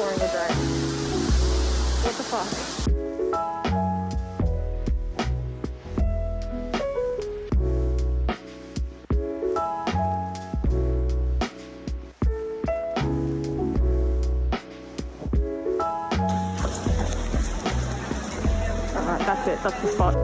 pouring the drain. What the fuck? Alright, that's it. That's the spot.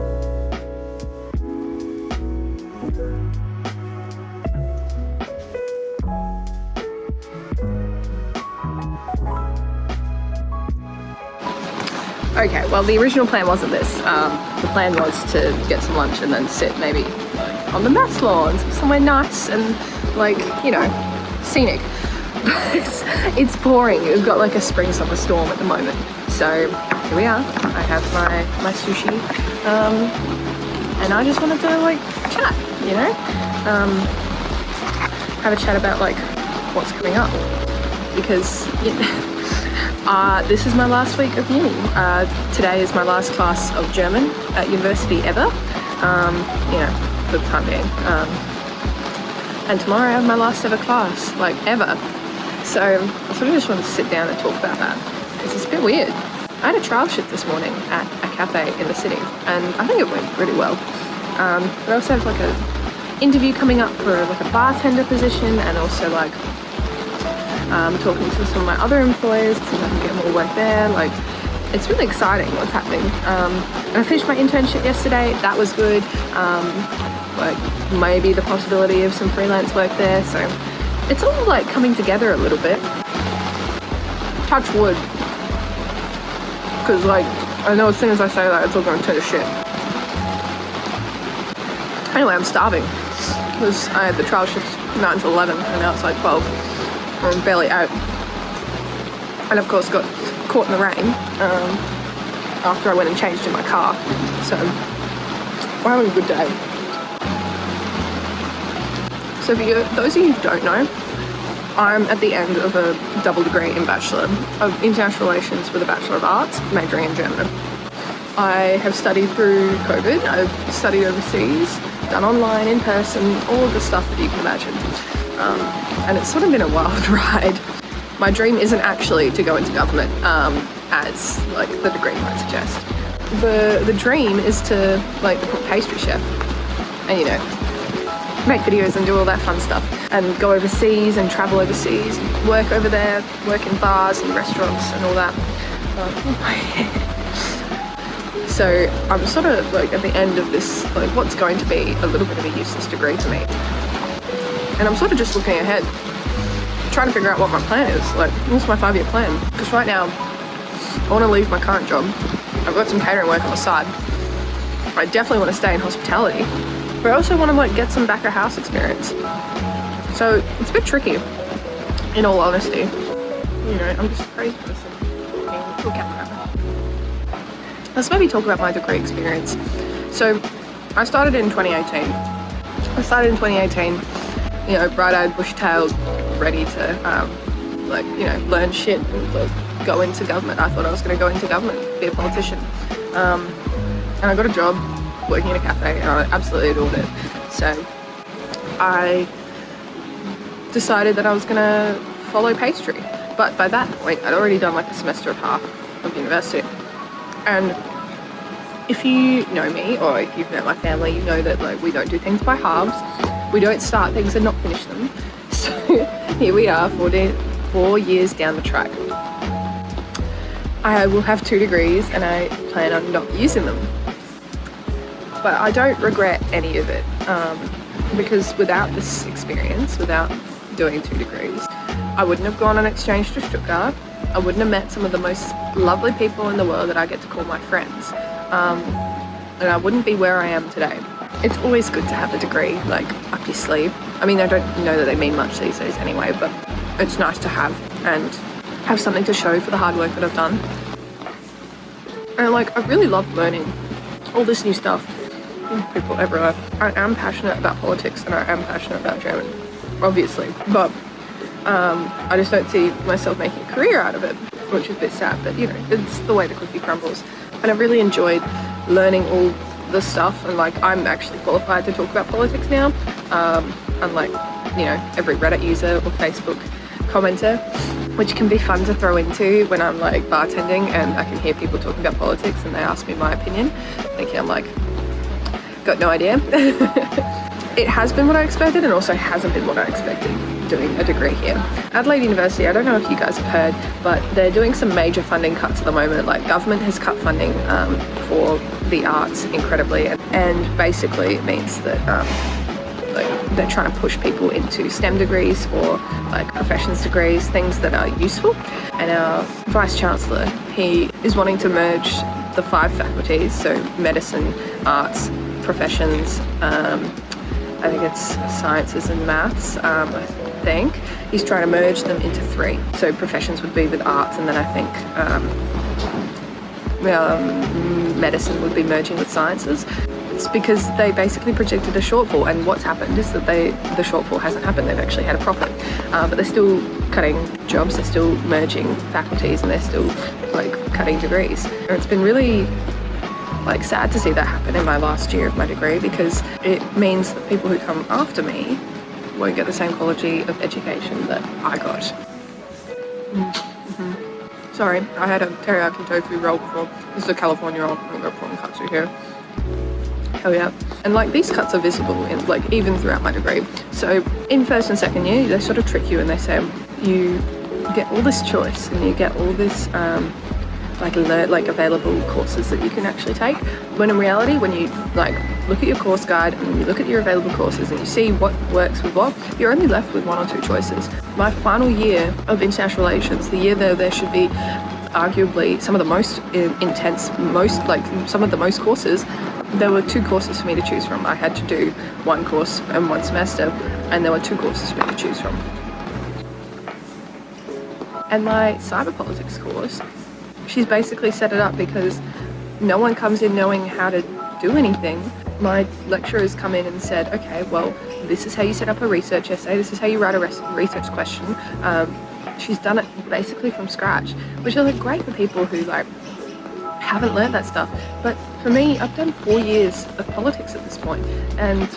Okay, well the original plan wasn't this. The plan was to get some lunch and then sit maybe like on the mass lawns, somewhere nice and like, you know, scenic. It's pouring. We've got like a spring summer storm at the moment. So here we are. I have my sushi, and I just wanted to like chat, you know, have a chat about like what's coming up, because this is my last week of uni. Today is my last class of German at university ever, you know, for the time being. And tomorrow I have my last ever class, like ever. So I sort of just wanted to sit down and talk about that, because it's a bit weird. I had a trial shift this morning at a cafe in the city, and I think it went pretty well. But I also have like an interview coming up for like a bartender position, and also like talking to some of my other employers to see if I can get more work there. Like, it's really exciting what's happening. And I finished my internship yesterday. That was good. Like maybe the possibility of some freelance work there. So it's all like coming together a little bit. Touch wood. Because like, I know as soon as I say that, it's all going to turn to shit. Anyway, I'm starving. Because I had the trial shift 9 to 11 and now it's like 12. I'm barely out. And of course got caught in the rain after I went and changed in my car. So we're having a good day. So for you, those of you who don't know, I'm at the end of a double degree in Bachelor of International Relations with a Bachelor of Arts, majoring in German. I have studied through COVID, I've studied overseas, done online, in person, all of the stuff that you can imagine. And it's sort of been a wild ride. My dream isn't actually to go into government, as like the degree might suggest. The dream is to like become a pastry chef and, you know, make videos and do all that fun stuff and go overseas and travel overseas and work over there, work in bars and restaurants and all that. So I'm sort of like at the end of this, like what's going to be a little bit of a useless degree to me. And I'm sort of just looking ahead, trying to figure out what my plan is. Like, what's my 5-year plan? Because right now, I want to leave my current job. I've got some catering work on the side. I definitely want to stay in hospitality, but I also want to like get some back of house experience. So it's a bit tricky, in all honesty. You know, I'm just a crazy person talking to a camera. Let's maybe talk about my degree experience. So I started in 2018. You know, bright-eyed, bushy-tailed, ready to, like, you know, learn shit and like, go into government. I thought I was going to go into government, be a politician. And I got a job working in a cafe, and I absolutely adored it. So I decided that I was going to follow pastry. But by that point, I'd already done like a semester and a half of university. And if you know me, or if you've met my family, you know that like we don't do things by halves. We don't start things and not finish them. So here we are, 4 years down the track. I will have 2 degrees and I plan on not using them. But I don't regret any of it, because without this experience, without doing 2 degrees, I wouldn't have gone on exchange to Stuttgart. I wouldn't have met some of the most lovely people in the world that I get to call my friends. And I wouldn't be where I am today. It's always good to have a degree, like, up your sleeve. I mean, I don't know that they mean much these days anyway, but it's nice to have and have something to show for the hard work that I've done. And, like, I really love learning all this new stuff. People everywhere. I am passionate about politics and I am passionate about German, obviously, but I just don't see myself making a career out of it, which is a bit sad, but, you know, it's the way the cookie crumbles. And I've really enjoyed learning all the stuff, and like I'm actually qualified to talk about politics now, unlike, you know, every Reddit user or Facebook commenter, which can be fun to throw into when I'm like bartending and I can hear people talking about politics and they ask me my opinion, thinking I'm like, got no idea. It has been what I expected and also hasn't been what I expected doing a degree here. Adelaide University, I don't know if you guys have heard, but they're doing some major funding cuts at the moment. Like, government has cut funding for the arts incredibly, and basically it means that like, they're trying to push people into STEM degrees or like professions degrees, things that are useful. And our Vice Chancellor, he is wanting to merge the 5 faculties, so medicine, arts, professions, I think it's sciences and maths, I think. He's trying to merge them into 3. So professions would be with arts, and then I think medicine would be merging with sciences. It's because they basically projected a shortfall, and what's happened is that the shortfall hasn't happened. They've actually had a profit, but they're still cutting jobs, they're still merging faculties, and they're still like cutting degrees. And it's been really like sad to see that happen in my last year of my degree, because it means that people who come after me won't get the same quality of education that I got. Sorry, I had a teriyaki tofu roll before. This is a California roll. I'm gonna put on katsu here. Hell yeah. And like, these cuts are visible in like even throughout my degree. So in first and second year, they sort of trick you and they say you get all this choice and you get all this like available courses that you can actually take, when in reality, when you like look at your course guide and you look at your available courses and you see what works with what, you're only left with 1 or 2 choices. My final year of international relations, the year there should be arguably some of the most intense, some of the most courses, there were 2 courses for me to choose from. I had to do 1 course in 1 semester, and there were 2 courses for me to choose from. And my cyber politics course, she's basically set it up because no one comes in knowing how to do anything. My lecturers come in and said, okay, well, this is how you set up a research essay, this is how you write a research question. She's done it basically from scratch, which is like great for people who like haven't learned that stuff. But for me, I've done 4 years of politics at this point, and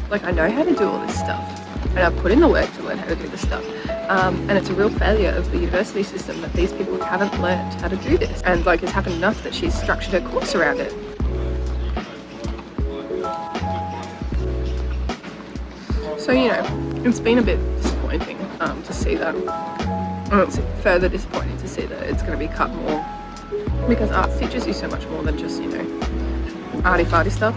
like I know how to do all this stuff, and I've put in the work to learn how to do this stuff. And it's a real failure of the university system that these people haven't learned how to do this. And like, it's happened enough that she's structured her course around it. So, you know, it's been a bit disappointing to see that. And it's further disappointing to see that it's going to be cut more, because arts teaches you so much more than just, you know, arty-farty stuff.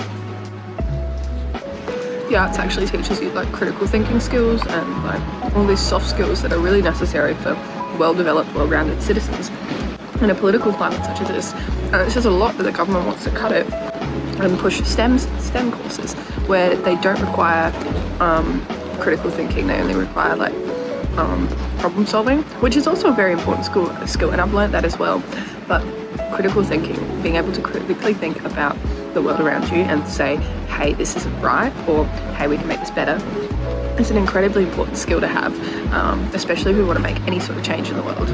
The arts actually teaches you like critical thinking skills and like all these soft skills that are really necessary for well-developed, well-rounded citizens in a political climate such as this. And it's just a lot that the government wants to cut it and push STEM courses where they don't require critical thinking, they only require like problem solving, which is also a very important skill, and I've learned that as well. But critical thinking, being able to critically think about the world around you and say, hey, this isn't right, or hey, we can make this better, it's an incredibly important skill to have, especially if we want to make any sort of change in the world.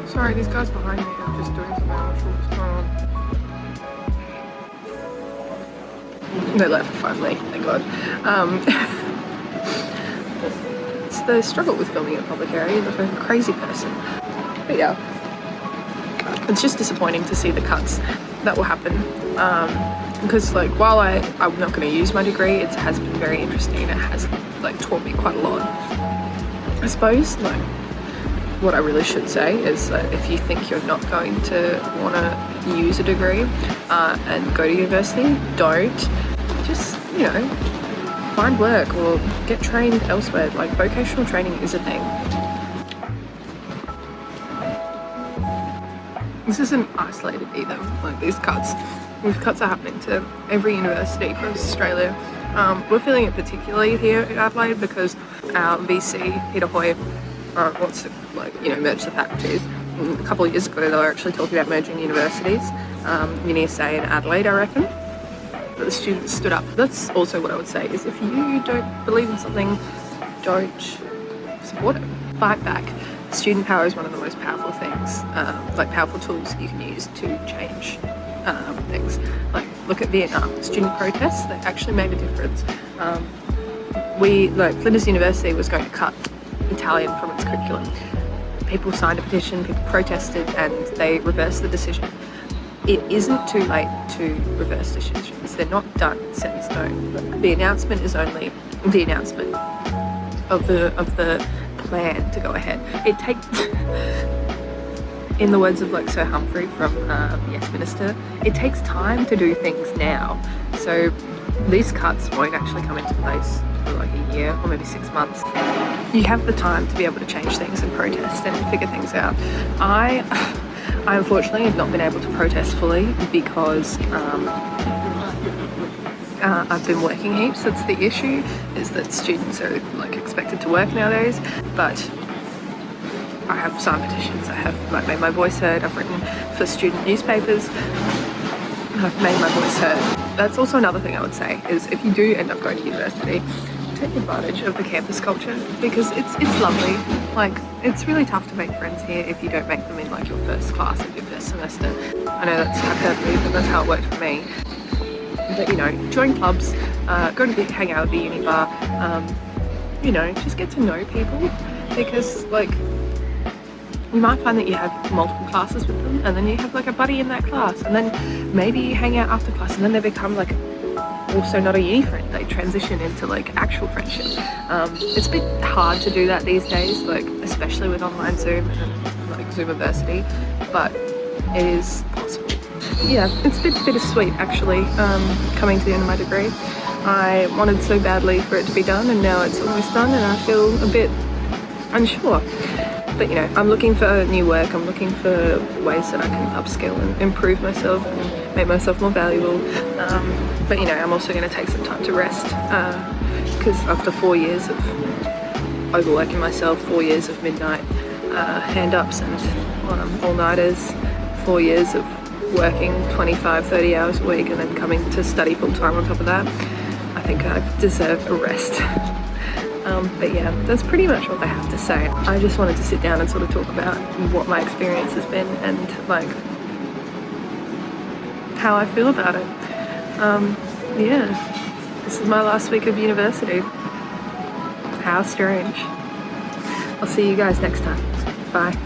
Sorry, these guys behind me are just doing something on. They left finally, thank God. It's the struggle with filming in a public area. You're like a crazy person. But yeah, it's just disappointing to see the cuts that will happen, because like, while I'm not going to use my degree, it has been very interesting and it has like taught me quite a lot. I suppose like what I really should say is that if you think you're not going to want to use a degree and go to university, don't. Just, you know, find work or get trained elsewhere. Like, vocational training is a thing. This isn't isolated either, like these cuts. These cuts are happening to every university across Australia. We're feeling it particularly here at Adelaide because our VC, Peter Hoy, wants to, like, you know, merge the faculties. A couple of years ago they were actually talking about merging universities, UniSA and Adelaide, I reckon. But the students stood up. That's also what I would say, is if you don't believe in something, don't support it. Fight back. Student power is one of the most powerful things, like powerful tools you can use to change things. Like, look at Vietnam. Student protests, they actually made a difference. Flinders University was going to cut Italian from its curriculum. People signed a petition, people protested, and they reversed the decision. It isn't too late to reverse decisions. They're not done, set in stone. The announcement is only the announcement of the plan to go ahead. It takes, in the words of Sir Humphrey from Yes Minister, it takes time to do things now. So these cuts won't actually come into place for a year or maybe 6 months. You have the time to be able to change things and protest and figure things out. I unfortunately have not been able to protest fully because I've been working heaps. That's the issue, is that students are expected to work nowadays. But I have signed petitions, I have made my voice heard, I've written for student newspapers, I've made my voice heard. That's also another thing I would say, is if you do end up going to university, take advantage of the campus culture, because it's lovely. It's really tough to make friends here if you don't make them in your first class of your first semester. I know that's hyperbole, but that's how it worked for me. But join clubs, hang out at the uni bar, just get to know people, because you might find that you have multiple classes with them, and then you have a buddy in that class, and then maybe you hang out after class, and then they become also not a uni friend. They transition into actual friendship. It's a bit hard to do that these days, especially with online Zoom and Zoomiversity, but it is possible. Yeah, it's a bit bittersweet actually, coming to the end of my degree. I wanted so badly for it to be done, and now it's almost done, and I feel a bit unsure. But I'm looking for new work, I'm looking for ways that I can upskill and improve myself and make myself more valuable. But I'm also going to take some time to rest, because after 4 years of overworking myself, 4 years of midnight hand-ups and all-nighters, 4 years of working 25-30 hours a week and then coming to study full-time on top of that, I think I deserve a rest. But yeah, that's pretty much all I have to say. I just wanted to sit down and sort of talk about what my experience has been and how I feel about it. Yeah, this is my last week of university. How strange. I'll see you guys next time. Bye.